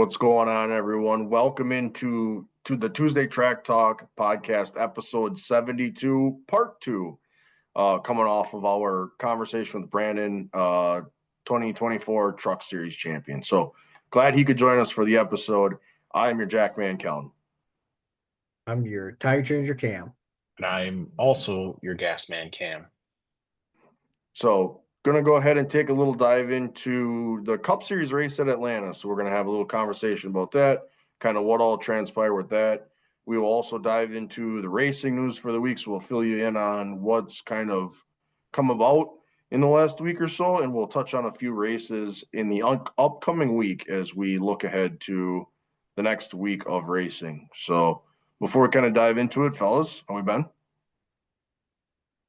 What's going on, everyone? Welcome into the Tuesday Track Talk podcast, episode 72, part two. Coming off of our conversation with Brandon, 2024 Truck Series champion. So glad he could join us for the episode. I am your Jackman Kellen. I'm your tire changer Cam. And I'm also your gas man Cam. So going to go ahead and take a little dive into the Cup Series race at Atlanta. So we're going to have a little conversation about that, kind of what all transpired with that. We will also dive into the racing news for the week. So we'll fill you in on what's kind of come about in the last week or so. And we'll touch on a few races in the upcoming week as we look ahead to the next week of racing. So before we kind of dive into it, fellas, how we been?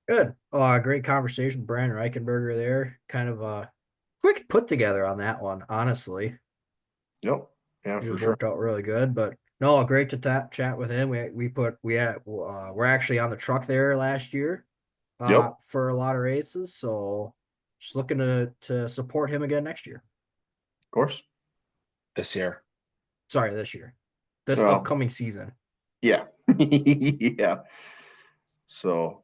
Good. Great conversation with Brandon Reichenberger there. Kind of a quick put together on that one, honestly. Yep. Yeah, It for was sure. worked out really good. But no, great to chat with him. We're actually on the truck there last year Yep. for a lot of races. So just looking to support him again next year. Of course. This year. Sorry, this year. This Well, upcoming season. Yeah. Yeah. So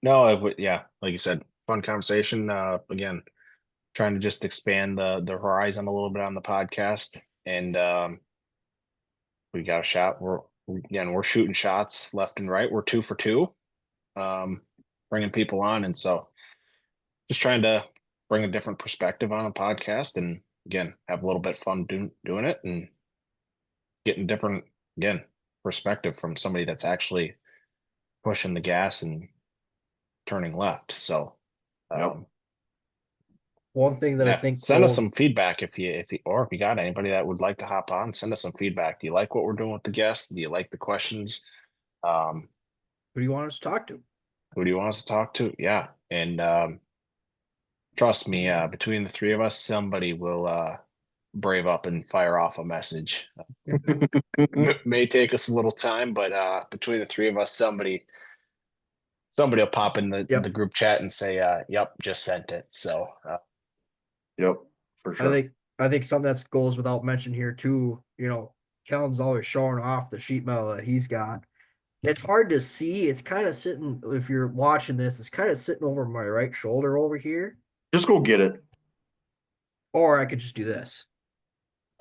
No, yeah, like you said, fun conversation. Again, trying to just expand the horizon a little bit on the podcast, and we got a shot. We're shooting shots left and right. We're 2 for 2, bringing people on, and so just trying to bring a different perspective on a podcast, and again, have a little bit fun doing it and getting different perspective from somebody that's actually pushing the gas and turning left. So yep. One thing that I think send us some feedback if you got anybody that would like to hop on, send us some feedback. Do you like what we're doing with the guests? Do you like the questions? Who do you want us to talk to? Who do you want us to talk to? Yeah. And trust me, between the three of us, somebody will brave up and fire off a message. May take us a little time, but between the three of us, somebody will pop in the group chat and say, yep, just sent it. So yep, for sure. I think something that goes without mention here too, Kellen's always showing off the sheet metal that he's got. It's hard to see. It's kind of sitting, if you're watching this, it's kind of sitting over my right shoulder over here. Just go get it. Or I could just do this.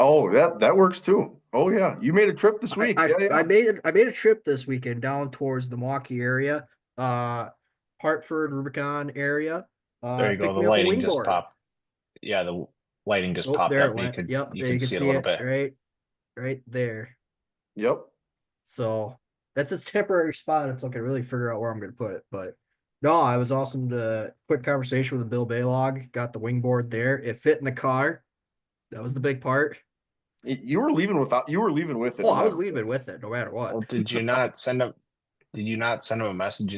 Oh, that works too. Oh yeah. You made a trip this week. I made a trip this weekend down towards the Milwaukee area, Hartford, Rubicon area. There you go. The lighting just popped. Yeah, the lighting just popped there up. It went. You can see it a little bit. Right there. Yep. So that's its temporary spot until I can really figure out where I'm going to put it. But no, I was awesome. Quick conversation with Bill Baylog. Got the wingboard there. It fit in the car. That was the big part. You were leaving with it. Oh, I was leaving with it no matter what. Well, did you not send him a message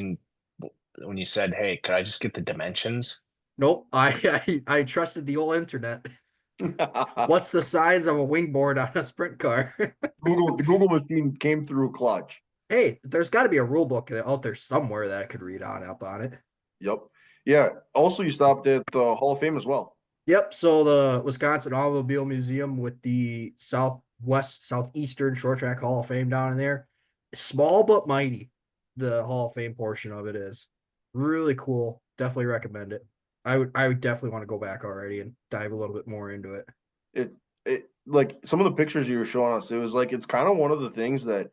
when you said, "Hey, could I just get the dimensions?" Nope. I trusted the old internet. What's the size of a wingboard on a sprint car? The Google machine came through clutch. Hey, there's got to be a rule book out there somewhere that I could read up on it. Yep. Yeah. Also, you stopped at the Hall of Fame as well. Yep. So the Wisconsin Automobile Museum with the Southeastern Short Track Hall of Fame down in there. Small but mighty. The Hall of Fame portion of it is really cool. Definitely recommend it. I would definitely want to go back already and dive a little bit more into it. It like some of the pictures you were showing us, it was like it's kind of one of the things that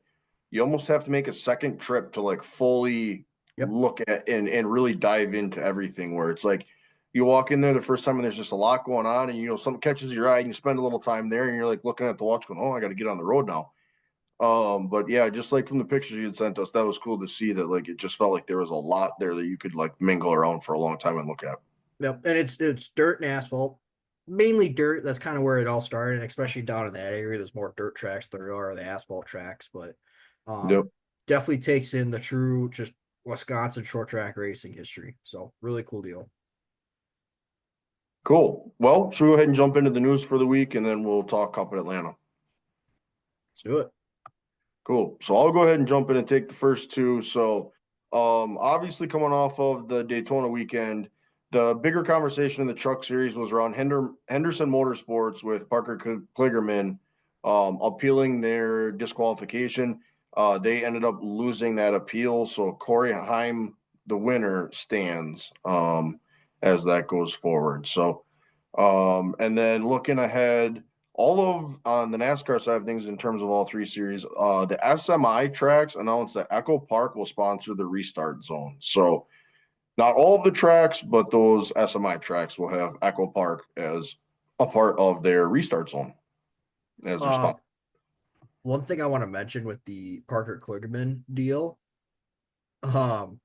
you almost have to make a second trip to like fully look at and really dive into everything, where it's like you walk in there the first time and there's just a lot going on, and something catches your eye and you spend a little time there and you're like looking at the watch going, oh, I got to get on the road now. But yeah, just like from the pictures you had sent us, that was cool to see that like it just felt like there was a lot there that you could like mingle around for a long time and look at. Yep. And it's dirt and asphalt. Mainly dirt. That's kind of where it all started, and especially down in that area. There's more dirt tracks than there are the asphalt tracks, but definitely takes in the true just Wisconsin short track racing history. So really cool deal. Cool. Well, should we go ahead and jump into the news for the week, and then we'll talk Cup at Atlanta? Let's do it. Cool. So I'll go ahead and jump in and take the first two. So obviously coming off of the Daytona weekend, the bigger conversation in the truck series was around Henderson Motorsports with Parker Kligerman appealing their disqualification. They ended up losing that appeal. So Corey Heim, the winner, stands as that goes forward. So, and then looking ahead, all of on the NASCAR side of things in terms of all three series, the SMI tracks announced that Echo Park will sponsor the restart zone. So not all of the tracks, but those SMI tracks will have Echo Park as a part of their restart zone as their sponsor. One thing I want to mention with the Parker Kligerman deal, um,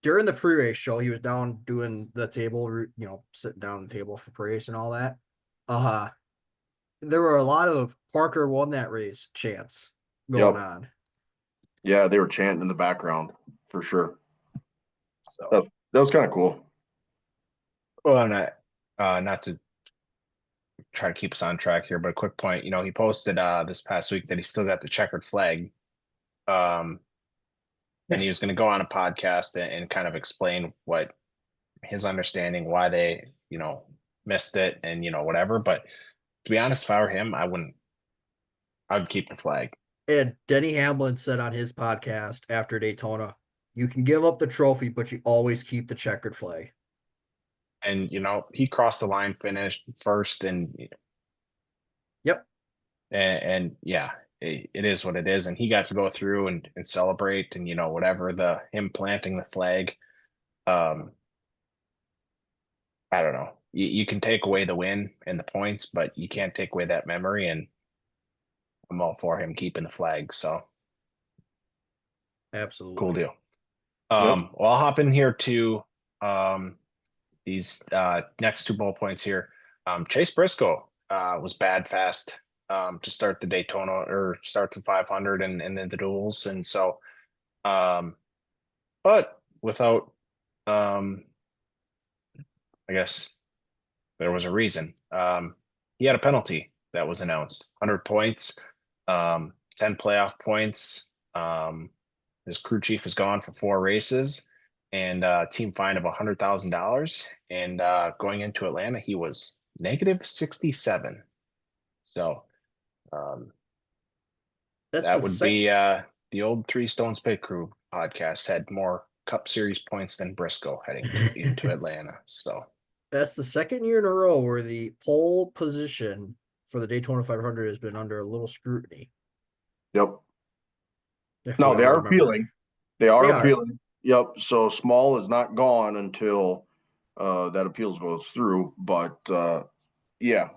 during the pre-race show, he was down doing the table, sitting down at the table for pre-race and all that. There were a lot of Parker won that race chants going on. Yeah, they were chanting in the background for sure. So that was kind of cool. Well, and not to try to keep us on track here, but a quick point. He posted this past week that he still got the checkered flag. And he was going to go on a podcast and kind of explain what his understanding, why they, missed it and, whatever. But to be honest, if I were him, I would keep the flag. And Denny Hamlin said on his podcast after Daytona, you can give up the trophy, but you always keep the checkered flag. And, he crossed the line, finished first, and yep. And yeah, it is what it is. And he got to go through and celebrate and, whatever, him planting the flag. I don't know. You can take away the win and the points, but you can't take away that memory. And I'm all for him keeping the flag. So absolutely cool deal. Well, I'll hop in here to these next 2 bullet points here. Chase Briscoe was bad fast to start the Daytona or start the 500 and then the duels. And so, but without, I guess there was a reason. He had a penalty that was announced, 100 points, 10 playoff points. His crew chief is gone for 4 races and a team fine of $100,000. And going into Atlanta, he was negative 67. So that would be the old Three Stones Pit Crew podcast had more Cup Series points than Briscoe heading into Atlanta. So that's the second year in a row where the pole position for the Daytona 500 has been under a little scrutiny. Yep. No, they are appealing. They are appealing. Yep. So Small is not gone until that appeals goes through. But yeah,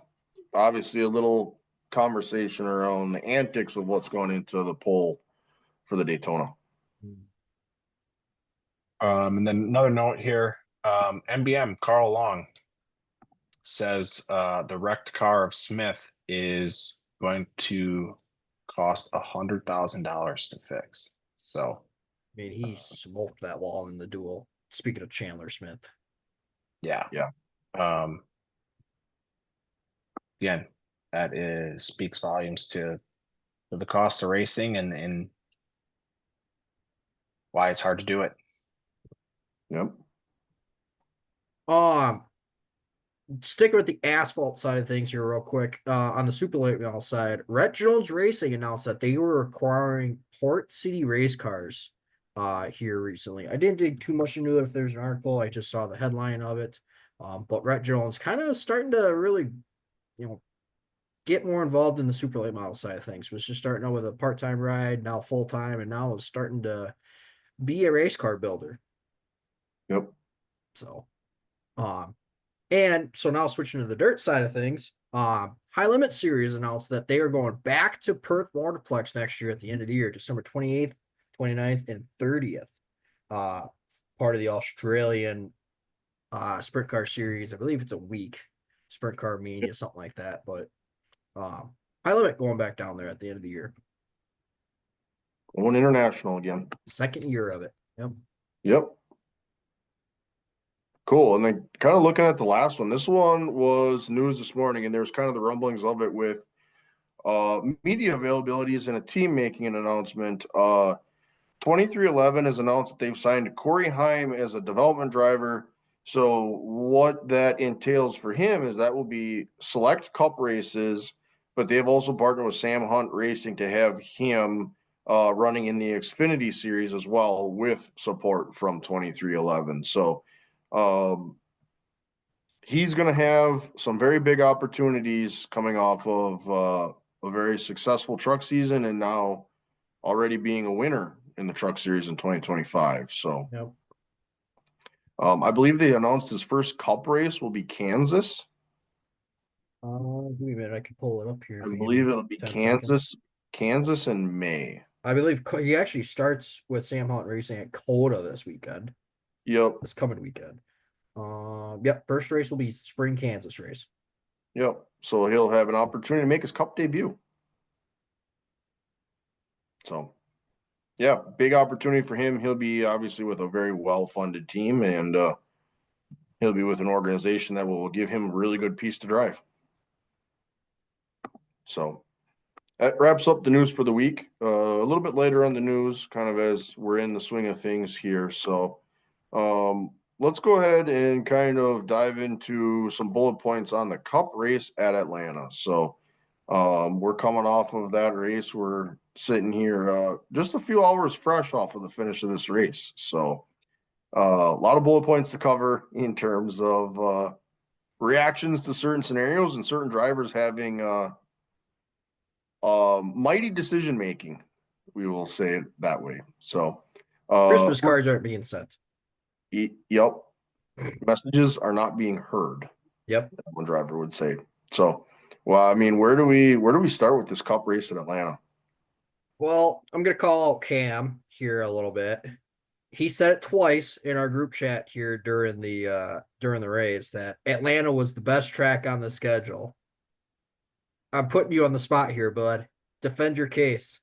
obviously a little conversation around the antics of what's going into the poll for the Daytona. And then another note here, MBM Carl Long says the wrecked car of Smith is going to cost $100,000 to fix. So I mean, he smoked that wall in the duel. Speaking of Chandler Smith. Yeah. Again, that speaks volumes to the cost of racing and why it's hard to do it. Yep. Sticking with the asphalt side of things here real quick. On the super late model side, Rhett Jones Racing announced that they were acquiring Port City race cars here recently. I didn't dig too much into it if there's an article. I just saw the headline of it. But Rhett Jones kind of starting to really, get more involved in the super late model side of things. Was just starting out with a part-time ride, now full-time, and now is starting to be a race car builder. Yep. So, and so now switching to the dirt side of things, High Limit Series announced that they are going back to Perth Motorplex next year at the end of the year, December 28th, 29th, and 30th. Part of the Australian sprint car series. I believe it's a week. Sprint car mania, something like that. But High Limit going back down there at the end of the year. Going international again. Second year of it. Yep. Cool. And then kind of looking at the last one, this one was news this morning, and there's kind of the rumblings of it with media availabilities and a team making an announcement. 2311 has announced that they've signed Corey Heim as a development driver. So what that entails for him is that will be select cup races but they've also partnered with Sam Hunt Racing to have him running in the Xfinity series as well with support from 2311. So he's going to have some very big opportunities coming off of a very successful truck season and now already being a winner in the truck series in 2025. So Yep. I believe they announced his first cup race will be Kansas. Give me a minute. I can pull it up here. I If you give believe me it'll be 10 seconds. Kansas in May. I believe he actually starts with Sam Hunt Racing at COTA this weekend. Yep. This coming weekend. Yep. First race will be spring Kansas race. Yep. So he'll have an opportunity to make his cup debut. So, yeah, big opportunity for him. He'll be obviously with a very well-funded team, and he'll be with an organization that will give him a really good piece to drive. So that wraps up the news for the week. A little bit later on the news, kind of as we're in the swing of things here. So let's go ahead and kind of dive into some bullet points on the Cup race at Atlanta. So we're coming off of that race. We're sitting here just a few hours fresh off of the finish of this race. So a lot of bullet points to cover in terms of reactions to certain scenarios and certain drivers having mighty decision making. We will say it that way. So Christmas cards aren't being sent. Yep. Messages are not being heard. Yep. One driver would say. So, well, I mean, where do we start with this cup race in Atlanta? Well, I'm gonna call Cam here a little bit. He said it twice in our group chat here during the race that Atlanta was the best track on the schedule. I'm putting you on the spot here, bud. Defend your case.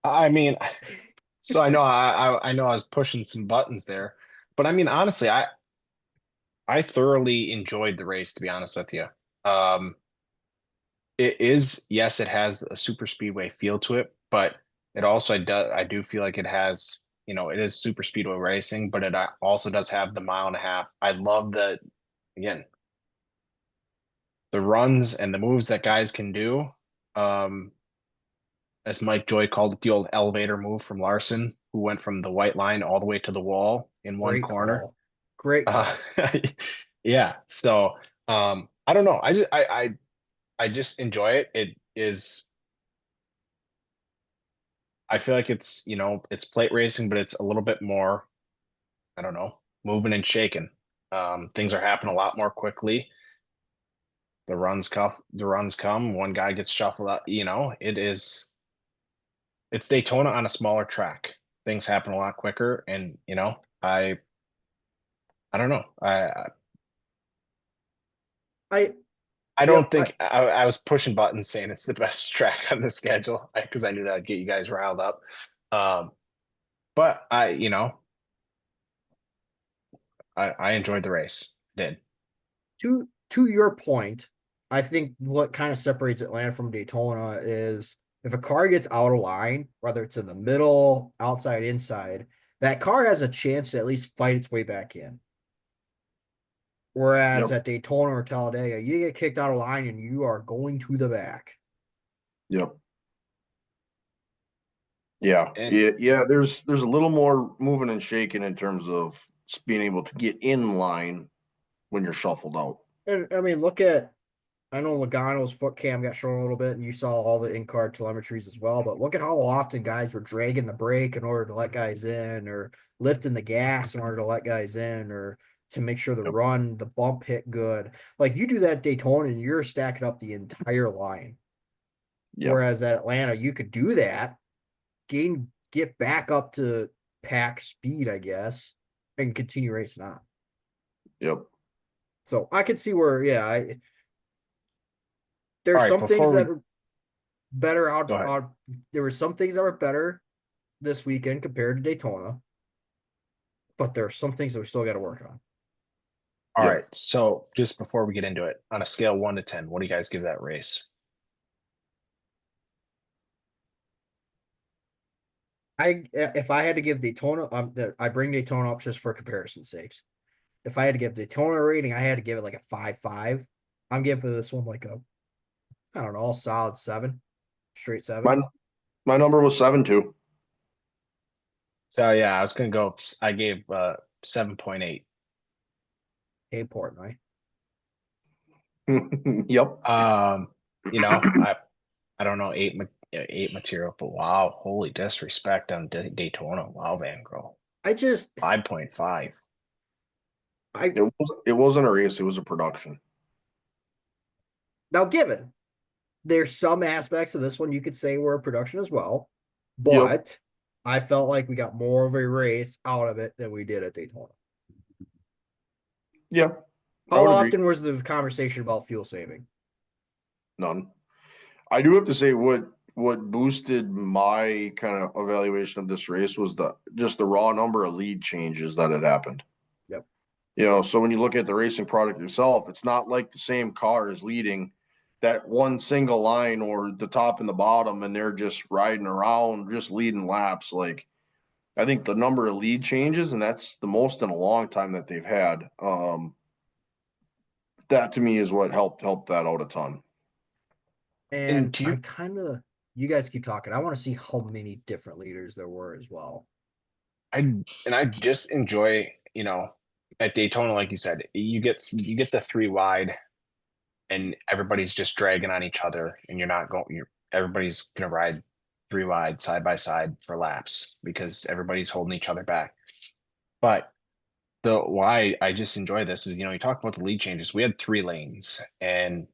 I mean, so I know I know I was pushing some buttons there, but I mean honestly, I thoroughly enjoyed the race, to be honest with you. It is, yes, it has a super speedway feel to it, but it also I do feel like it has, it is super speedway racing, but it also does have the mile and a half. I love again, the runs and the moves that guys can do. As Mike Joy called it, the old elevator move from Larson, who went from the white line all the way to the wall in one Great corner. call. Great call. Yeah. So I don't know. I just enjoy it. It is, I feel like it's plate racing, but it's a little bit more, I don't know, moving and shaking. Things are happening a lot more quickly. The runs come, one guy gets shuffled out, it's Daytona on a smaller track. Things happen a lot quicker, and I don't know. I I don't yep. think I was pushing buttons saying it's the best track on the schedule because I knew that would get you guys riled up. But I enjoyed the race. Did. To your point, I think what kind of separates Atlanta from Daytona is if a car gets out of line, whether it's in the middle, outside, inside, that car has a chance to at least fight its way back in. Whereas Yep. at Daytona or Talladega, you get kicked out of line and you are going to the back. Yep. Yeah. And Yeah. There's a little more moving and shaking in terms of being able to get in line when you're shuffled out. And I mean, I know Logano's foot cam got shown a little bit, and you saw all the in-car telemetries as well. But look at how often guys were dragging the brake in order to let guys in, or lifting the gas in order to let guys in, or to make sure Yep. the bump hit good. Like you do that at Daytona, and you're stacking up the entire line. Yep. Whereas at Atlanta, you could do that, get back up to pack speed, I guess, and continue racing on. Yep. So I could see where, yeah, all there's right, some things before we that are better go ahead. there were some things that were better this weekend compared to Daytona, but there are some things that we still got to work on. All Yep. right. So just before we get into it, on a scale 1 to 10, what do you guys give that race? If I had to give Daytona, I bring Daytona up just for comparison's sakes. If I had to give Daytona a rating, I had to give it like a 5.5. I'm giving this one like a I don't know, solid 7, straight 7. My number was 7 too. So yeah, I was gonna go. I gave 7.8. Hey, Portnoy. Yep. You know, I don't know, eight material, but wow, holy disrespect on Daytona. Wow, Van Gogh. I just 5.5. I It wasn't a race, it was a production. now given there's some aspects of this one you could say were a production as well, Yep. but I felt like we got more of a race out of it than we did at Daytona. Yeah. I How would agree. often was the conversation about fuel saving? None. I do have to say what boosted my kind of evaluation of this race was just the raw number of lead changes that had happened. Yep. So when you look at the racing product itself, it's not like the same car is leading that one single line or the top and the bottom, and they're just riding around, just leading laps. Like I think the number of lead changes, and that's the most in a long time that they've had. That to me is what helped that out a ton. And And do I you kind of, you guys keep talking. I want to see how many different leaders there were as well. I just enjoy, at Daytona, like you said, you get the 3 wide and everybody's just dragging on each other and everybody's gonna ride 3 wide side by side for laps because everybody's holding each other back. But the why I just enjoy this is, you talk about the lead changes. We had 3 lanes and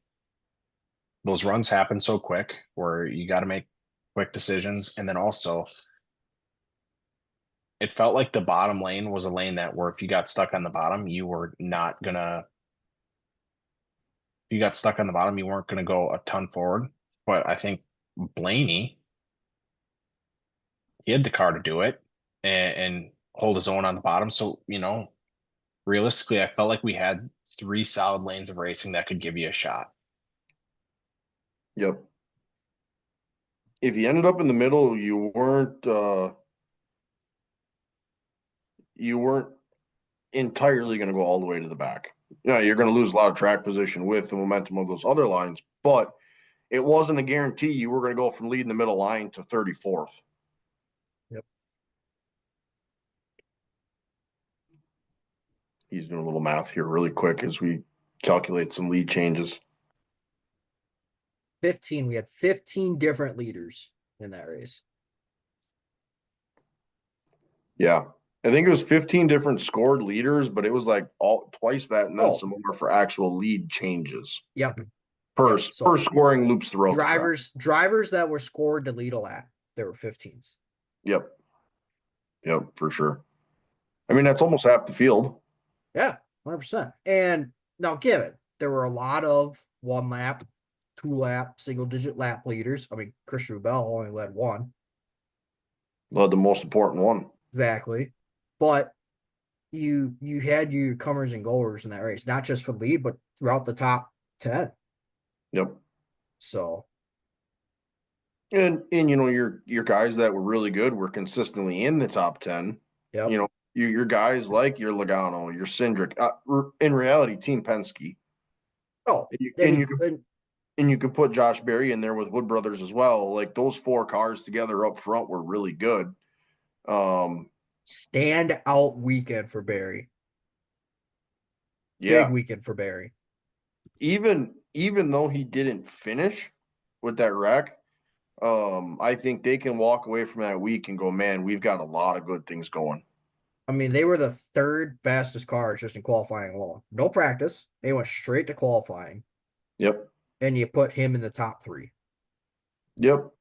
those runs happen so quick where you got to make quick decisions. And then also it felt like the bottom lane was a lane that where if you got stuck on the bottom, you were not gonna you got stuck on the bottom, you weren't gonna go a ton forward. But I think Blaney, he had the car to do it and hold his own on the bottom. So, realistically, I felt like we had 3 solid lanes of racing that could give you a shot. Yep. If you ended up in the middle, you weren't entirely going to go all the way to the back. You're going to lose a lot of track position with the momentum of those other lines, but it wasn't a guarantee you were going to go from leading the middle line to 34th. Yep. He's doing a little math here really quick as we calculate some lead changes. 15. We had 15 different leaders in that race. Yeah. I think it was 15 different scored leaders, but it was like twice that and then some more for actual lead changes Yep. per Yep. So scoring loops throughout the track. Drivers that were scored to lead a lap, there were 15s. Yep, for sure. I mean, that's almost half the field. Yeah, 100%. And now, given there were a lot of 1 lap, 2 lap, single-digit lap leaders. I mean, Christian Bell only led 1. Led the most important one. Exactly. But you had your comers and goers in that race, not just for lead, but throughout the top 10. Yep. So and your guys that were really good were consistently in the top 10. yep. Your guys like your Logano, your Cindric, in reality, Team Penske. Oh, And you could put Josh Berry in there with Wood Brothers as well. Like those 4 cars together up front were really good. Stand out weekend for Barry. Yeah. Big weekend for Barry. Even though he didn't finish with that wreck, I think they can walk away from that week and go, man, we've got a lot of good things going. I mean, they were the 3rd fastest cars just in qualifying alone. No practice. They went straight to qualifying. Yep. And you put him in the top 3. Yep.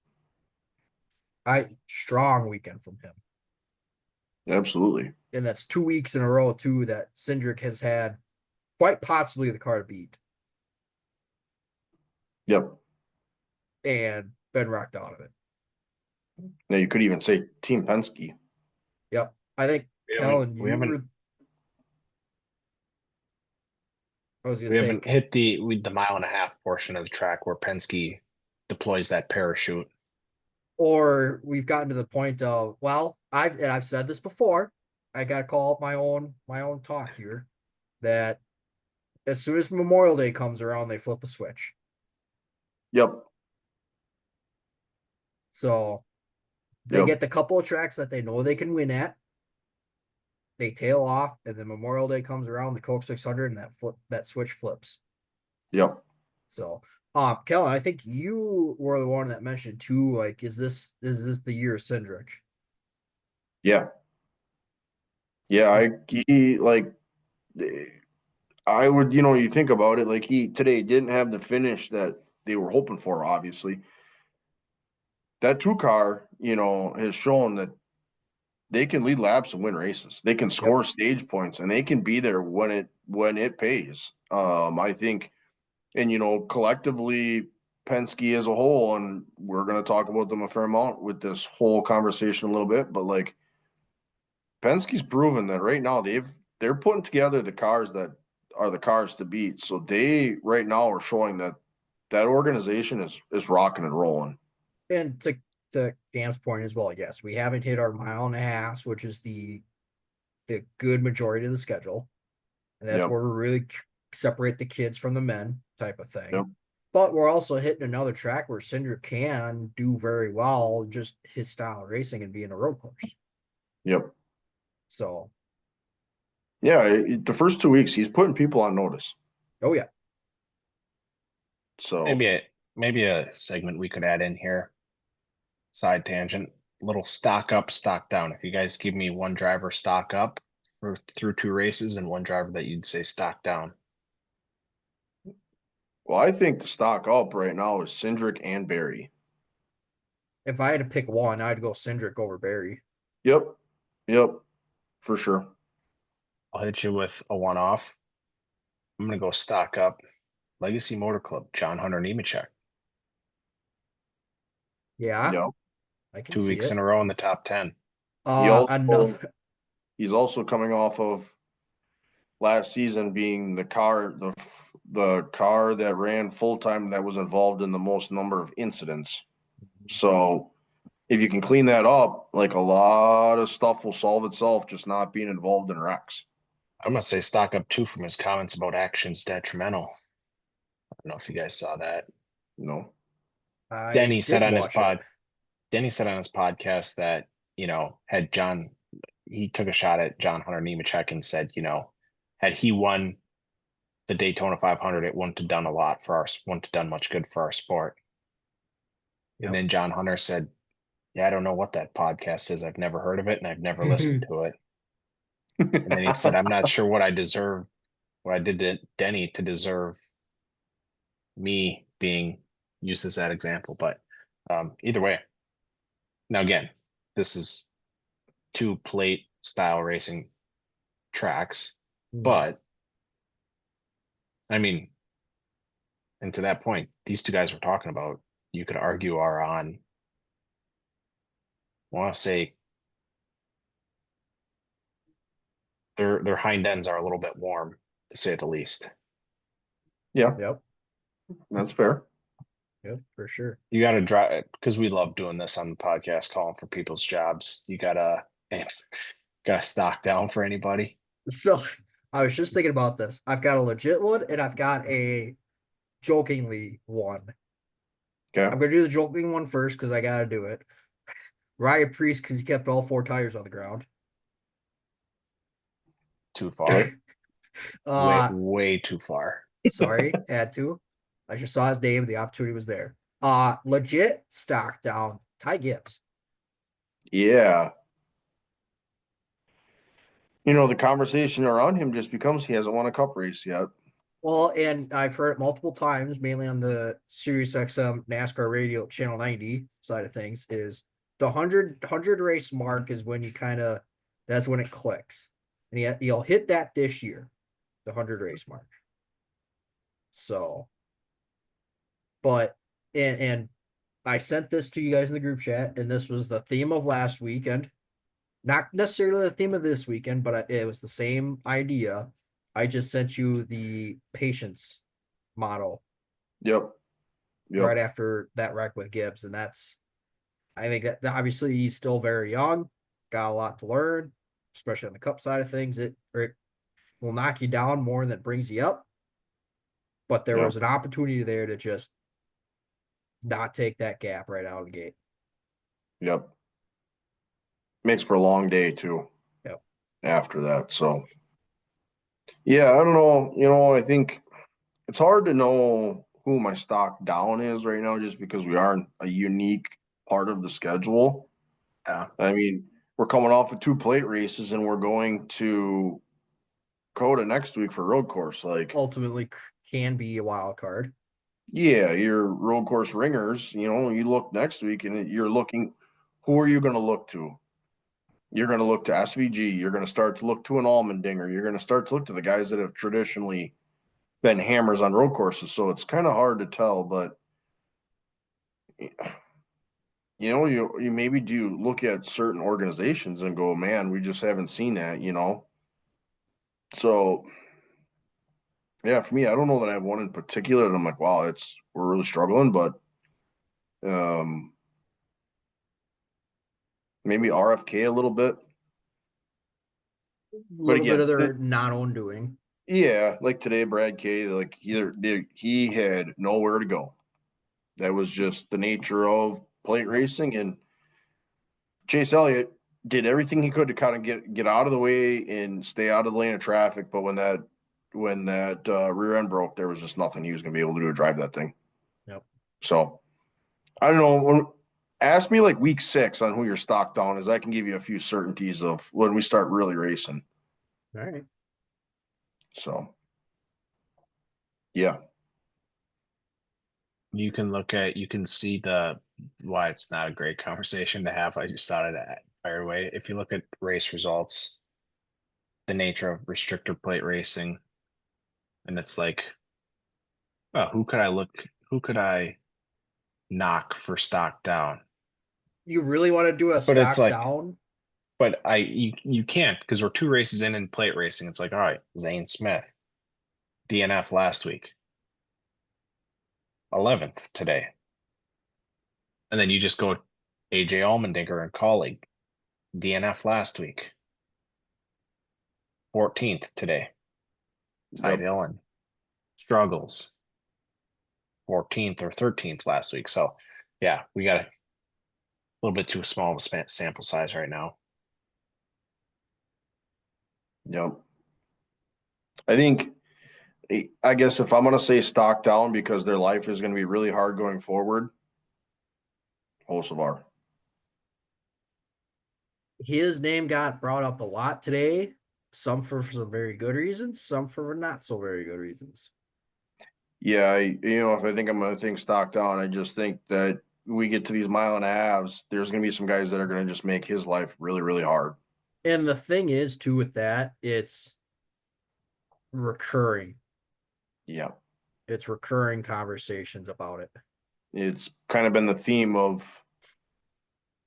Strong weekend from him. Absolutely. And that's 2 weeks in a row, too, that Cindric has had quite possibly the car to beat. Yep. And been rocked out of it. Now you could even say Team Penske. Yep. I think, Kellen, we haven't hit the 1.5 mile portion of the track where Penske deploys that parachute. Or we've gotten to the point of, well, I've said this before. I got to call up my own talk here that as soon as Memorial Day comes around, they flip a switch. Yep. So they Yep. get the couple of tracks that they know they can win at. They tail off, and then Memorial Day comes around, the Coke 600, and that switch flips. Yep. So, Kellen, I think you were the one that mentioned too. Like, is this the year of Cindric? Yeah. Yeah. He like, I would, you think about it, like he today didn't have the finish that they were hoping for, obviously. That two car, has shown that they can lead laps and win races. They can Yep. score stage points and they can be there when it pays. I think, and collectively Penske as a whole, and we're going to talk about them a fair amount with this whole conversation a little bit, but like Penske's proven that right now they're putting together the cars that are the cars to beat. So they right now are showing that that organization is rocking and rolling. And to Cam's point as well, yes, we haven't hit our mile and a half, which is the good majority of the schedule, and that's Yep. where we really separate the kids from the men type of thing. Yep. But we're also hitting another track where Cinder can do very well, just his style of racing and being a road course. Yep. So, Yeah, the first 2 weeks he's putting people on notice. oh yeah. So Maybe a segment we could add in here. Side tangent, little stock up, stock down. If you guys give me one driver stock up through 2 races and one driver that you'd say stock down. well, I think the stock up right now is Cindric and Barry. If I had to pick one, I'd go Cindric over Barry. Yep. Yep. For sure. I'll hit you with a one off. I'm gonna go stock up. Legacy Motor Club, John Hunter Nemechek. Yeah, Yep. I can 2 see weeks it. in a row in the top 10. Another. He's also coming off of last season being the car that ran full time that was involved in the most number of incidents. So if you can clean that up, like a lot of stuff will solve itself, just not being involved in wrecks. I'm gonna say stock up too from his comments about actions detrimental. I don't know if you guys saw that. I Denny said did on his watch it. Denny said on his podcast that, had he took a shot at John Hunter Nemechek and said, had he won the Daytona 500, it wouldn't have done wouldn't have done much good for our sport. And Yep. then John Hunter said, yeah, I don't know what that podcast is. I've never heard of it and I've never listened to it. And then he said, I'm not sure what I did to Denny to deserve me being used as that example. But either way, now again, this is 2 plate style racing tracks, but I mean, and to that point, these 2 guys we're talking about, you could argue are on, I want to say their hind ends are a little bit warm, to say the least. Yeah, Yep. that's fair. Yep, for sure. You got to drive, because we love doing this on the podcast, calling for people's jobs. You gotta stock down for anybody. So I was just thinking about this. I've got a legit one and I've got a jokingly one. Okay. I'm gonna do the joking one first because I gotta do it. Ryan Priest because he kept all 4 tires on the ground. Too far. Way too far. Sorry, had to. I just saw his name. The opportunity was there. Legit stock down. Ty Gibbs. Yeah. The conversation around him just becomes he hasn't won a cup race yet. Well, and I've heard it multiple times, mainly on the Sirius XM NASCAR radio channel 90 side of things, is the 100 race mark is when that's when it clicks. And he'll hit that this year, the 100 race mark. So, but, and I sent this to you guys in the group chat, and this was the theme of last weekend. Not necessarily the theme of this weekend, but it was the same idea. I just sent you the patience model Yep. right after that wreck with Gibbs. And I think that obviously he's still very young, got a lot to learn, especially on the cup side of things. It will knock you down more than it brings you up. But there was an opportunity there to just not take that gap right out of the gate. Yep. Makes for a long day too. Yep. After that. So yeah, I don't know. I think it's hard to know who my stock down is right now just because we are in a unique part of the schedule. Yeah. I mean, we're coming off of 2 plate races and we're going to COTA next week for road course. Like, Ultimately can be a wild card. yeah, your road course ringers, you look next week and you're looking, who are you going to look to? You're going to look to SVG. You're going to start to look to an Allmendinger. You're going to start to look to the guys that have traditionally been hammers on road courses. So it's kind of hard to tell, but you maybe do look at certain organizations and go, man, we just haven't seen that, So yeah, for me, I don't know that I have one in particular that I'm like, wow, we're really struggling, but maybe RFK a little bit. A But little bit again, of their not own doing. yeah, like today, Brad K, like he had nowhere to go. That was just the nature of plate racing, and Chase Elliott did everything he could to kind of get out of the way and stay out of the lane of traffic. But when that rear end broke, there was just nothing he was going to be able to do to drive that thing. Yep. So I don't know. Ask me like week 6 on who your stock down is. I can give you a few certainties of when we start really racing. All right. So yeah. You can see why it's not a great conversation to have. I just thought of that fire away. If you look at race results, the nature of restrictor plate racing, and it's like, oh, who could I knock for stock down? You really want to do a But it's stock like, down? but you can't because we're 2 races in plate racing. It's like, all right, Zane Smith, DNF last week, 11th today. And then you just go AJ Allmendinger and colleague, DNF last week, 14th today. Ty Yep. Dillon struggles, 14th or 13th last week. So yeah, we got a little bit too small of a sample size right now. Yep. I guess if I'm going to say stock down because their life is going to be really hard going forward, Hocevar. His name got brought up a lot today, some for some very good reasons, some for not so very good reasons. Yeah, if I think I'm going to think stock down, I just think that we get to these mile and a halves, there's going to be some guys that are going to just make his life really, really hard. And the thing is, too, with that, it's recurring. Yeah. It's recurring conversations about it. It's kind of been the theme of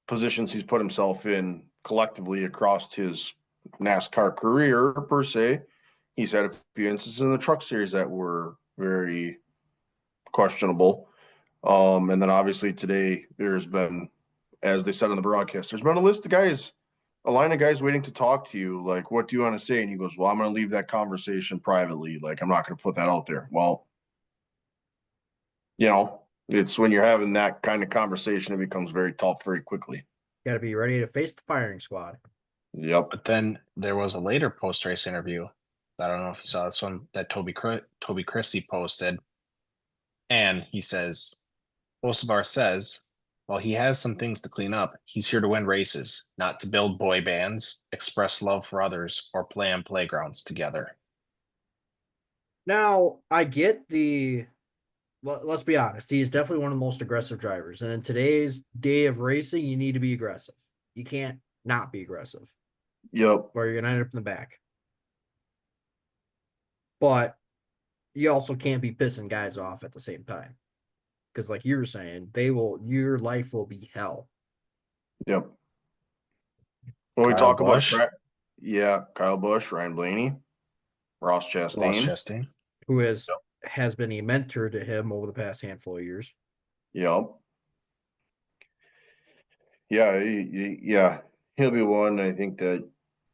positions he's put himself in collectively across his NASCAR career, per se. He's had a few instances in the truck series that were very questionable. And then obviously today there's been, as they said on the broadcast, there's been a line of guys waiting to talk to you. Like, what do you want to say? And he goes, well, I'm going to leave that conversation privately. Like, I'm not going to put that out there. Well, it's when you're having that kind of conversation, it becomes very tough very quickly. Got to be ready to face the firing squad. Yep. But then there was a later post-race interview. I don't know if you saw this one that Toby Christie posted. And he says, Bolsovar says, while he has some things to clean up, he's here to win races, not to build boy bands, express love for others, or play on playgrounds together. Now, I get let's be honest, he is definitely one of the most aggressive drivers. And in today's day of racing, you need to be aggressive. You can't not be aggressive, Yep. or you're going to end up in the back. But you also can't be pissing guys off at the same time. Because like you were saying, your life will be hell. Yep. When we Kyle talk about a Busch. track, yeah, Kyle Busch, Ryan Blaney, Ross Chastain. Who has been a mentor to him over the past handful of years. Yep. Yeah, he'll be one. I think that,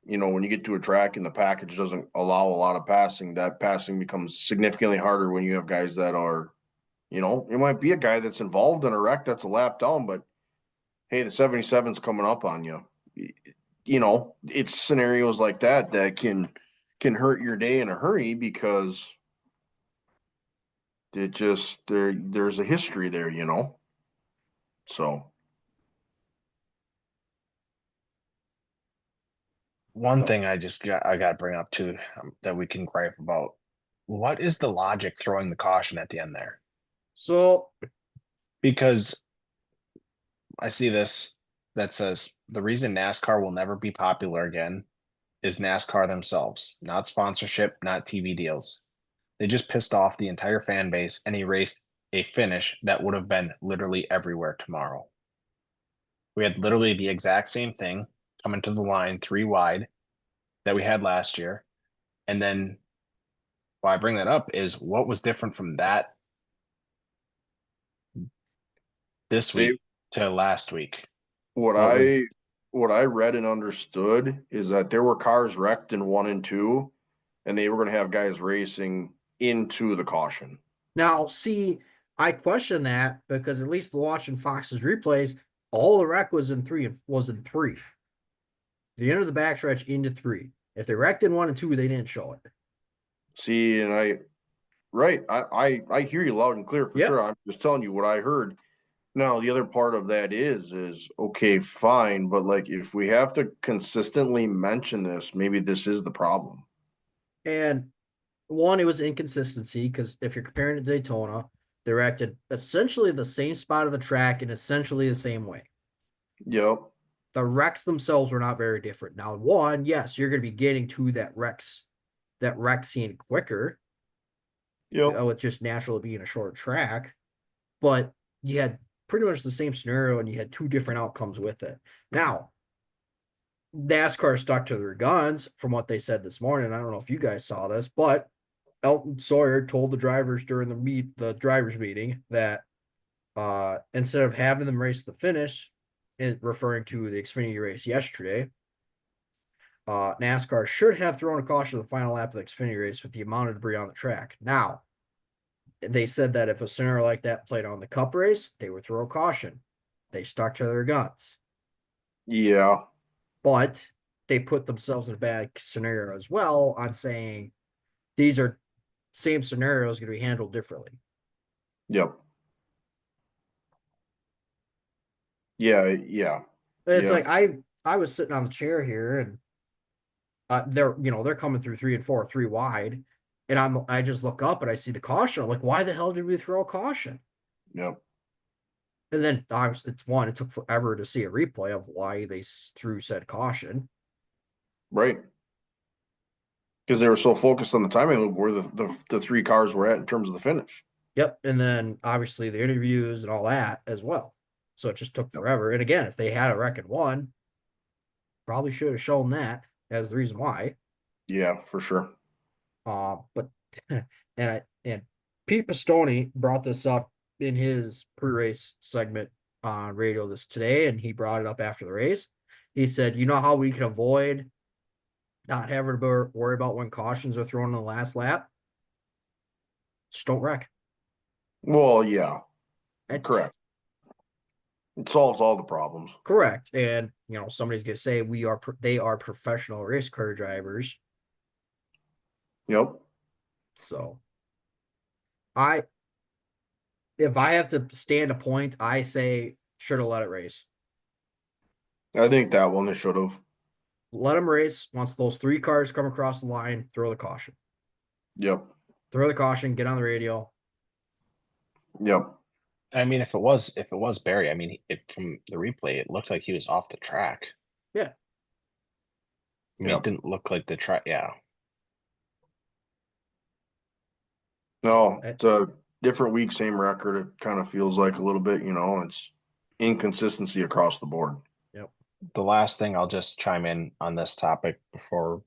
when you get to a track and the package doesn't allow a lot of passing, that passing becomes significantly harder when you have guys that are You know, it might be a guy that's involved in a wreck that's a lap down, but hey, the 77's coming up on you. You know, it's scenarios like that that can hurt your day in a hurry because it just there's a history there, you know. So One thing I got to bring up too, that we can gripe about. What is the logic throwing the caution at the end there? So Because I see this that says the reason NASCAR will never be popular again is NASCAR themselves, not sponsorship, not TV deals. They just pissed off the entire fan base and erased a finish that would have been literally everywhere tomorrow. We had literally the exact same thing coming to the line 3 wide that we had last year. And then why I bring that up is what was different from that this they week to last week. what What I was what I read and understood is that there were cars wrecked in 1 and 2, and they were going to have guys racing into the caution. now, see, I question that because at least watching Fox's replays, all the wreck was in three. The end of the backstretch into 3. If they wrecked in 1 and 2, they didn't show it. See, and I hear you loud and clear for Yep. sure. I'm just telling you what I heard. Now, the other part of that is okay, fine, but like if we have to consistently mention this, maybe this is the problem. And one, it was inconsistency because if you're comparing to Daytona, they wrecked at essentially the same spot of the track in essentially the same way. Yep. The wrecks themselves were not very different. Now, one, yes, you're going to be getting to that wreck scene quicker Yep. with just naturally being a short track, but you had pretty much the same scenario and you had 2 different outcomes with it. Now, NASCAR stuck to their guns from what they said this morning. I don't know if you guys saw this, but Elton Sawyer told the drivers during the drivers meeting that instead of having them race the finish, referring to the Xfinity race yesterday, NASCAR should have thrown a caution in the final lap of the Xfinity race with the amount of debris on the track. Now, they said that if a scenario like that played on the Cup race, they would throw a caution. They stuck to their guns, Yeah. but they put themselves in a bad scenario as well on saying these are same scenarios going to be handled differently. Yep. Yeah. Yeah. It's Yeah. like I was sitting on the chair here and they're coming through 3 and 4, 3 wide, and I just look up and I see the caution. I'm like, why the hell did we throw a caution? Yep. And then it took forever to see a replay of why they threw said caution. Right. Because they were so focused on the timing loop where the 3 cars were at in terms of the finish. Yep. And then obviously the interviews and all that as well. So it just took forever. And again, if they had a wreck in 1, probably should have shown that as the reason why. Yeah, for sure. But and Pete Pistone brought this up in his pre-race segment on radio this today, and he brought it up after the race. He said, "You know how we can avoid not having to worry about when cautions are thrown in the last lap? Just don't wreck." Well, yeah, correct. It solves all the problems. Correct. And somebody's gonna say they are professional race car drivers. Yep. So if I have to stand a point, I say should have let it race. I think that one they should have. Let them race. Once those 3 cars come across the line, throw the caution. Yep. Throw the caution, get on the radio. Yep. I mean, if it was Barry, I mean, from the replay, it looked like he was off the track. Yeah. I mean, It didn't look like the track. Yeah. No, it's a different week, same record. It kind of feels like a little bit, it's inconsistency across the board. Yep. The last thing I'll just chime in on this topic before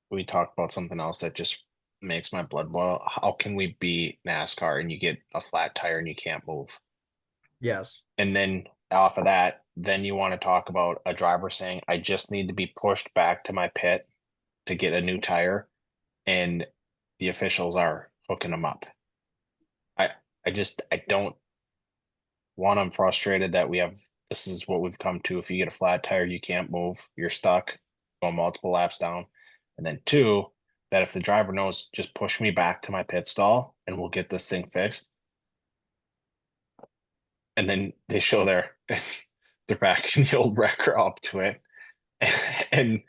we talk about something else that just makes my blood boil. How can we be NASCAR and you get a flat tire and you can't move? Yes. And then off of that, then you want to talk about a driver saying, I just need to be pushed back to my pit to get a new tire. And the officials are hooking them up. I don't want them frustrated that this is what we've come to. If you get a flat tire, you can't move, you're stuck, go multiple laps down. And then two, that if the driver knows, just push me back to my pit stall and we'll get this thing fixed. And then they show they're back in the old wrecker up to it. And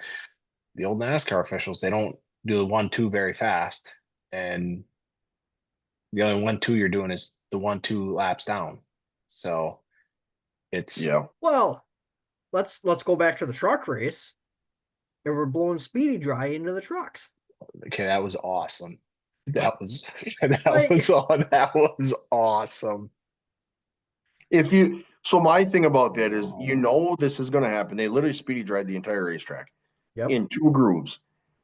the old NASCAR officials, they don't do the 1-2 very fast. And the only 1-2 you're doing is the 1-2 laps down. So it's Yeah. Well, let's go back to the truck race. And we're blowing Speedy dry into the trucks. okay. That was awesome. That was Like- that was awesome. So my thing about that is, this is going to happen. They literally speedy dried the entire racetrack Yep. in 2 grooves.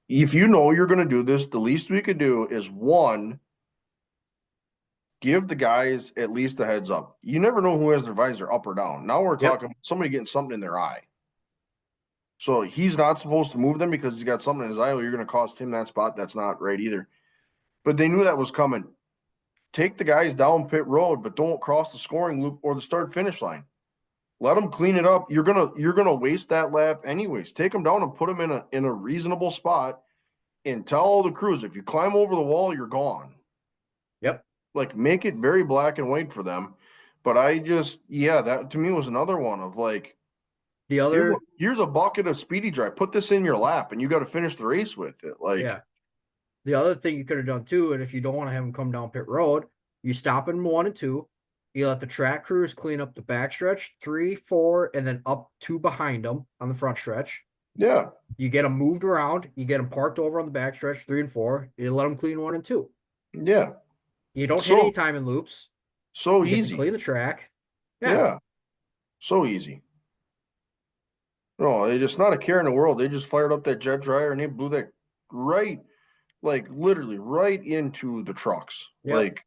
If you know you're going to do this, the least we could do is, one, give the guys at least a heads up. You never know who has their visor up or down. Now we're Yep. talking somebody getting something in their eye. So he's not supposed to move them because he's got something in his eye. Well, you're going to cost him that spot. That's not right either. But they knew that was coming. Take the guys down pit road, but don't cross the scoring loop or the start finish line. Let them clean it up. You're gonna waste that lap anyways. Take them down and put them in a reasonable spot, and tell all the crews, if you climb over the wall, you're gone. Yep. Like, make it very black and white for them. But that to me was another one of like, The other here's a bucket of speedy dry. Put this in your lap, and you got to finish the race with it. Like, yeah. The other thing you could have done too, and if you don't want to have them come down pit road, you stop in 1 and 2. You let the track crews clean up the backstretch, 3, 4, and then up 2 behind them on the front stretch. yeah, You get them moved around. You get them parked over on the backstretch, 3 and 4. You let them clean 1 and 2. yeah. You don't hit any time in loops. So You get to easy. clean the track. Yeah. So easy. No, they just not a care in the world. They just fired up that jet dryer and they blew that right, like literally right into the trucks. Yep. Like,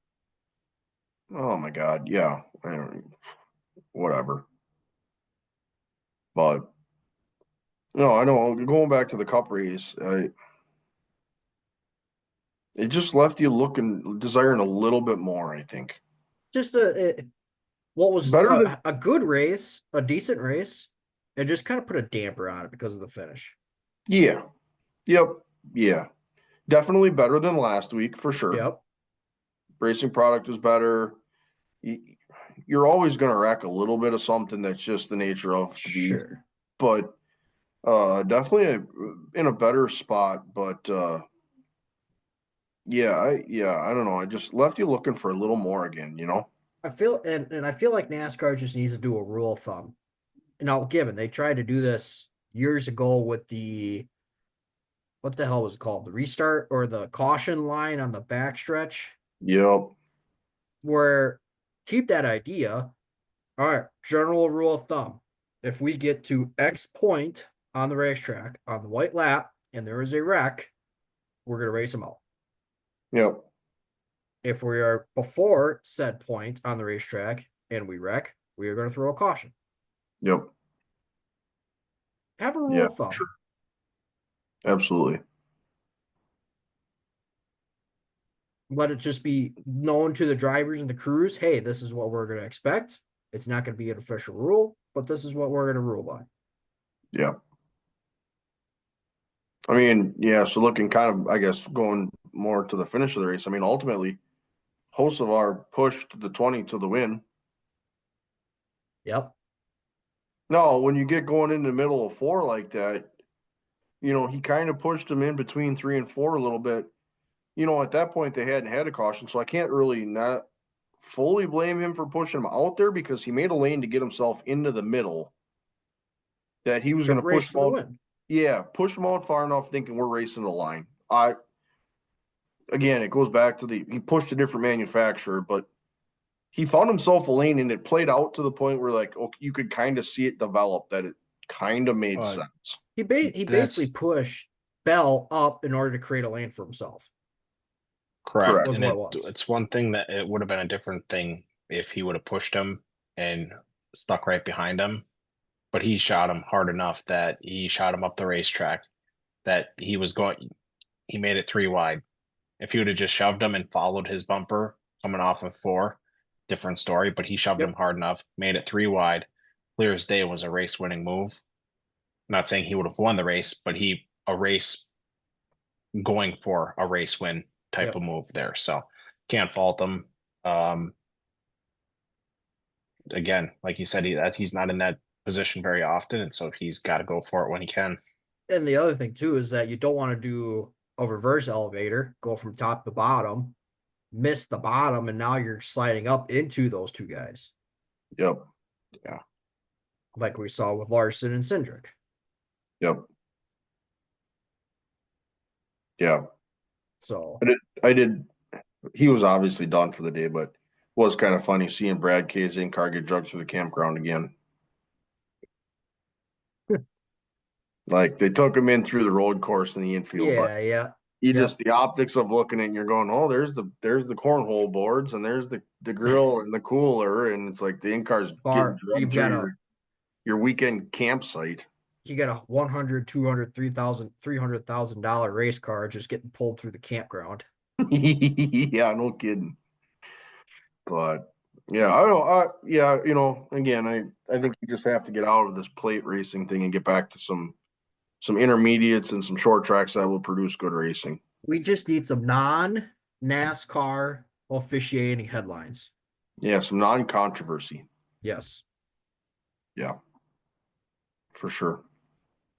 oh my God. Yeah. Whatever. But no, I know, going back to the cup race, it just left you desiring a little bit more, I think. Just what was Better than, a good race, a decent race, and just kind of put a damper on it because of the finish. yeah. Yep. Yeah. Definitely better than last week for sure. Yep. Racing product was better. You're always going to wreck a little bit of something. That's just the nature of the beast. Sure. But definitely in a better spot. But I don't know. I just left you looking for a little more again, I feel and I feel like NASCAR just needs to do a rule of thumb. And I'll give it. They tried to do this years ago with what the hell was it called? The restart or the caution line on the backstretch, Yep. where keep that idea. All right, general rule of thumb. If we get to X point on the racetrack on the white lap and there is a wreck, we're going to race them out. Yep. If we are before said point on the racetrack and we wreck, we are going to throw a caution. Yep. Have a rule Yeah, of thumb. sure. Absolutely. Let it just be known to the drivers and the crews, hey, this is what we're going to expect. It's not going to be an official rule, but this is what we're going to rule by. Yeah. I mean, yeah, so looking kind of, I guess, going more to the finish of the race. I mean, ultimately, Hocevar pushed the 20 to the win. Yep. No, when you get going in the middle of 4 like that, he kind of pushed them in between 3 and 4 a little bit. At that point, they hadn't had a caution, so I can't really not fully blame him for pushing him out there because he made a lane to get himself into the middle that he was going to Race push for the him out. win. Yeah, push him out far enough thinking we're racing the line. Again, it goes back to he pushed a different manufacturer, but he found himself a lane and it played out to the point where you could kind of see it develop that it kind of made sense. He basically pushed Bell up in order to create a lane for himself. Correct. Was And what it was. it's one thing that it would have been a different thing if he would have pushed him and stuck right behind him. But he shot him hard enough that he shot him up the racetrack that he made it 3 wide. If he would have just shoved him and followed his bumper coming off of 4, different story, but he shoved him hard enough, made it 3 wide. Clear as day was a race winning move. I'm not saying he would have won the race, but a race going for a race win type of move there. So can't fault him. Again, like you said, he's not in that position very often, and so he's got to go for it when he can. And the other thing too is that you don't want to do a reverse elevator, go from top to bottom, miss the bottom, and now you're sliding up into those two guys. Yep. Yeah. Like we saw with Larson and Cindric. Yep. Yeah. So I did. He was obviously done for the day, but it was kind of funny seeing Brad K's in car get drugged through the campground again. Like they took him in through the road course in the infield, but you just the optics of looking at it and you're going, oh, there's the cornhole boards and there's the grill and the cooler, and it's like the in car's getting drugged through your weekend campsite. You got a $100,000, $200,000, $300,000 race car just getting pulled through the campground. Yeah, no kidding. But yeah, I don't. Again, I think you just have to get out of this plate racing thing and get back to some intermediates and some short tracks that will produce good racing. We just need some non-NASCAR officiating headlines. Yeah, some non-controversy. Yes. Yeah, for sure.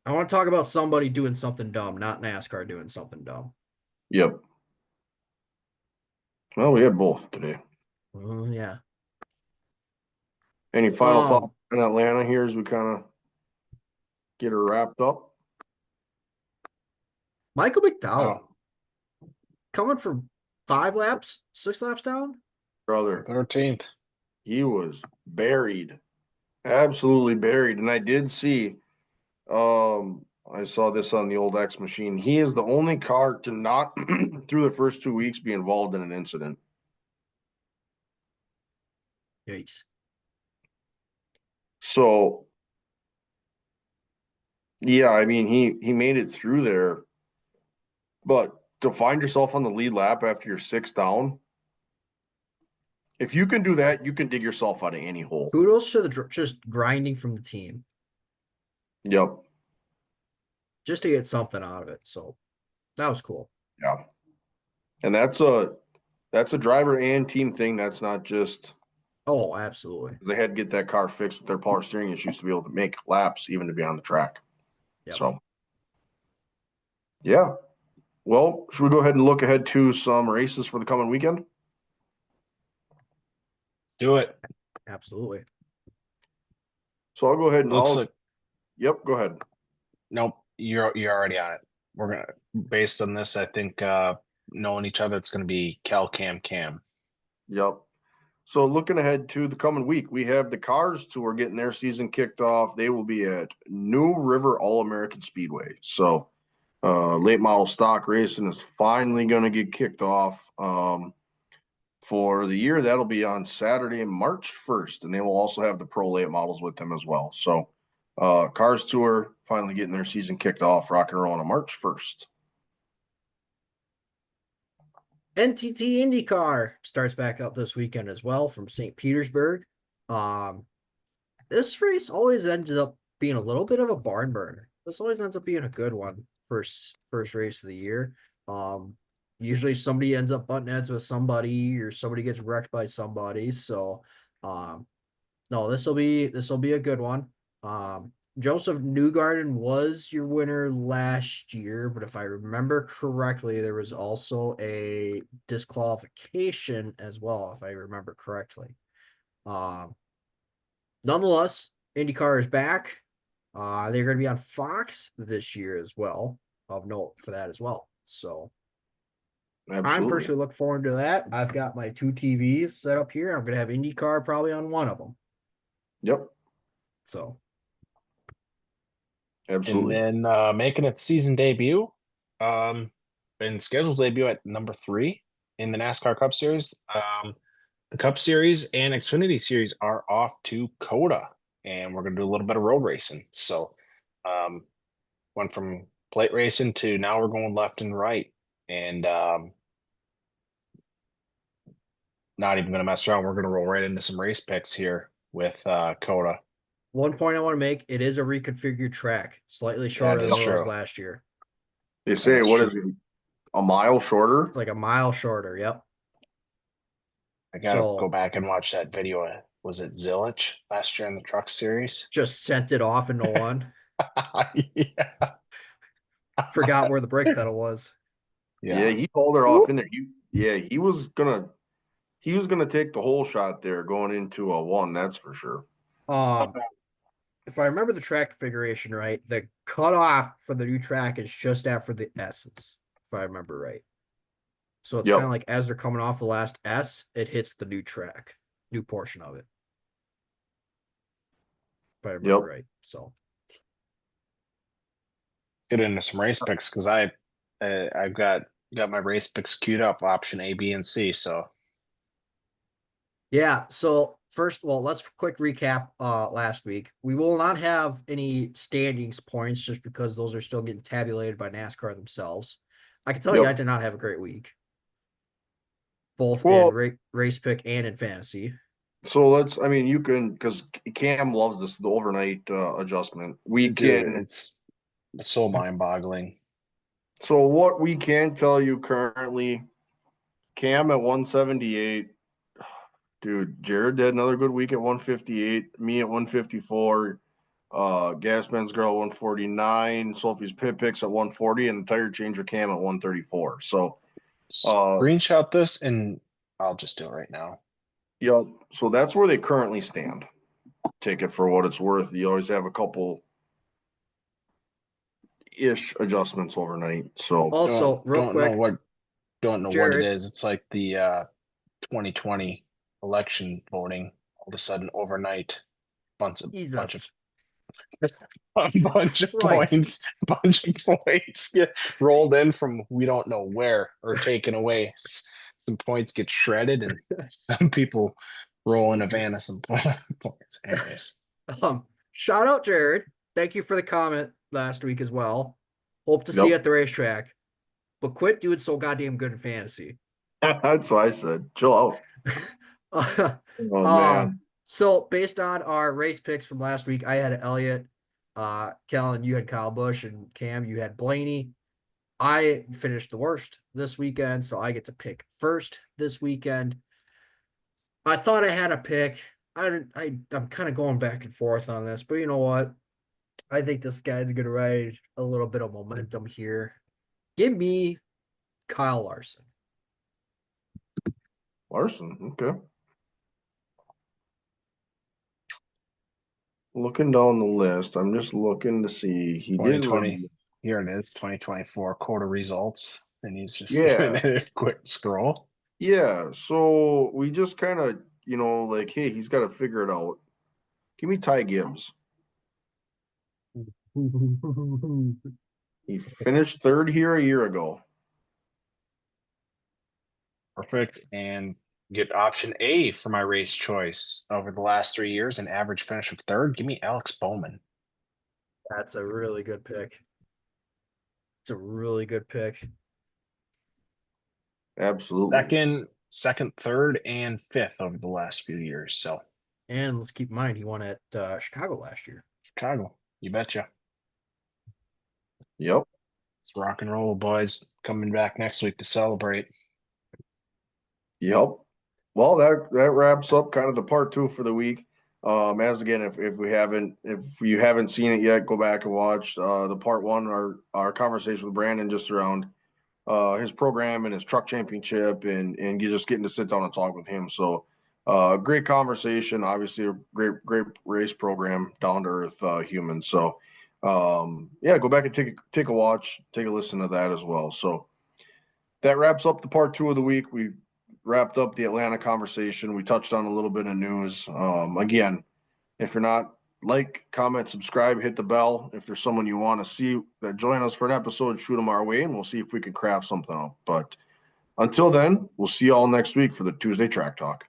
I want to talk about somebody doing something dumb, not NASCAR doing something dumb. Yep. Well, we had both today. Yeah. Any final thoughts in Atlanta here as we kind of get her wrapped up? Michael McDowell coming from 6 laps down? Brother. 13th. He was buried. Absolutely buried. And I did see, I saw this on the old X machine. He is the only car to not, through the first 2 weeks, be involved in an incident. Yikes. So, yeah, I mean, he made it through there. But to find yourself on the lead lap after you're 6 down, if you can do that, you can dig yourself out of any hole. Kudos to the just grinding from the team. Yep. Just to get something out of it. So that was cool. Yeah. And that's a driver and team thing. That's not just. Oh, absolutely. They had to get that car fixed with their power steering issues to be able to make laps, even to be on the track. Yep. So, yeah. Well, should we go ahead and look ahead to some races for the coming weekend? Do it. Absolutely. So I'll go ahead and Yep, go ahead. Nope, you're already on it. We're gonna, based on this, I think knowing each other, it's gonna be Cam. Yep. So looking ahead to the coming week, we have the Cars Tour getting their season kicked off. They will be at New River All-American Speedway. So late model stock racing is finally going to get kicked off for the year. That'll be on Saturday, March 1st, and they will also have the pro late models with them as well. So Cars Tour finally getting their season kicked off, rock and roll on March 1st. NTT IndyCar starts back up this weekend as well from St. Petersburg. This race always ends up being a little bit of a barn burner. This always ends up being a good one. First race of the year. Usually somebody ends up butting heads with somebody, or somebody gets wrecked by somebody. So, no, this will be a good one. Joseph Newgarden was your winner last year, but if I remember correctly, there was also a disqualification as well, if I remember correctly. Nonetheless, IndyCar is back. They're going to be on Fox this year as well, of note for that as well. So absolutely. I'm personally looking forward to that. I've got my 2 TVs set up here. I'm going to have IndyCar probably on one of them. Yep. So absolutely. And then making its season debut, and scheduled debut at number 3 in the NASCAR Cup Series. The Cup Series and Xfinity Series are off to COTA, and we're going to do a little bit of road racing. So went from plate racing to now we're going left and right. And not even going to mess around. We're going to roll right into some race picks here with COTA. One point I want to make: it is a reconfigured track, slightly shorter is than what it was true. last year. They say, That's what true. is it? A mile shorter? It's like a mile shorter. Yep. I gotta So- go back and watch that video. Was it Zilich last year in the truck series? Just sent it off into one. Yeah. Forgot where the brake pedal was. Yeah, Yeah. he called her off in there. He was gonna take the whole shot there going into a one, that's for sure. If I remember the track configuration right, the cutoff for the new track is just after the S's, if I remember right. So it's Yep. kind of like as they're coming off the last S, it hits the new track, new portion of it. If I remember Yep. right. So Get into some race picks because I've got my race picks queued up, option A, B, and C. So yeah. So first, well, let's quick recap last week. We will not have any standings points just because those are still getting tabulated by NASCAR themselves. I can tell you I Yep. did not have a great week. Both Well- in race pick and in fantasy. So you can, because Cam loves this, the overnight adjustment. We dude, can, it's so mind-boggling. so what we can tell you currently, Cam at 178. Dude, Jared had another good week at 158, me at 154, Gasman's girl 149, Sophie's pit picks at 140, and the tire changer Cam at 134. So Screenshot this and I'll just do it right now. yep. So that's where they currently stand. Take it for what it's worth. You always have a couple ish adjustments overnight. So Also, real don't quick, know what Jared. it is. It's like the 2020 election voting. All of a sudden, overnight, bunch of Jesus. bunch of Christ. points get rolled in from we don't know where or taken away. Some points get shredded, and some people roll in a van of some points. Anyways, Shout out Jared. Thank you for the comment last week as well. Hope to see you Yep. at the racetrack. But quit doing so goddamn good in fantasy. that's what I said. Chill out. Oh man. So based on our race picks from last week, I had Elliott, Kellen, you had Kyle Busch, and Cam, you had Blaney. I finished the worst this weekend, so I get to pick first this weekend. I thought I had a pick. I'm kind of going back and forth on this, but you know what? I think this guy's gonna ride a little bit of momentum here. Give me Kyle Larson. Larson, okay. Looking down the list, I'm just looking to see. He did 2020. run. Here it is, 2024 quarter results, and he's just Yeah. giving it a quick scroll. Yeah, so we just kind of, like, hey, he's got to figure it out. Give me Ty Gibbs. He finished third here a year ago. Perfect. And get option A for my race choice over the last 3 years, an average finish of third. Give me Alex Bowman. That's a really good pick. It's a really good pick. Absolutely. Second, third, and fifth over the last few years. So And let's keep in mind he won at Chicago last year. Chicago, you betcha. Yep. It's rock and roll, boys. Coming back next week to celebrate. Yep. Well, that wraps up kind of the part two for the week. As again, if you haven't seen it yet, go back and watch the part one, our conversation with Brandon just around his program and his truck championship and just getting to sit down and talk with him. So great conversation, obviously a great race program, down to earth human. So yeah, go back and take a watch, take a listen to that as well. So that wraps up the part two of the week. We wrapped up the Atlanta conversation. We touched on a little bit of news. Again, if you're not, like, comment, subscribe, hit the bell. If there's someone you want to see that join us for an episode, shoot them our way and we'll see if we can craft something up. But until then, we'll see you all next week for the Tuesday Track Talk.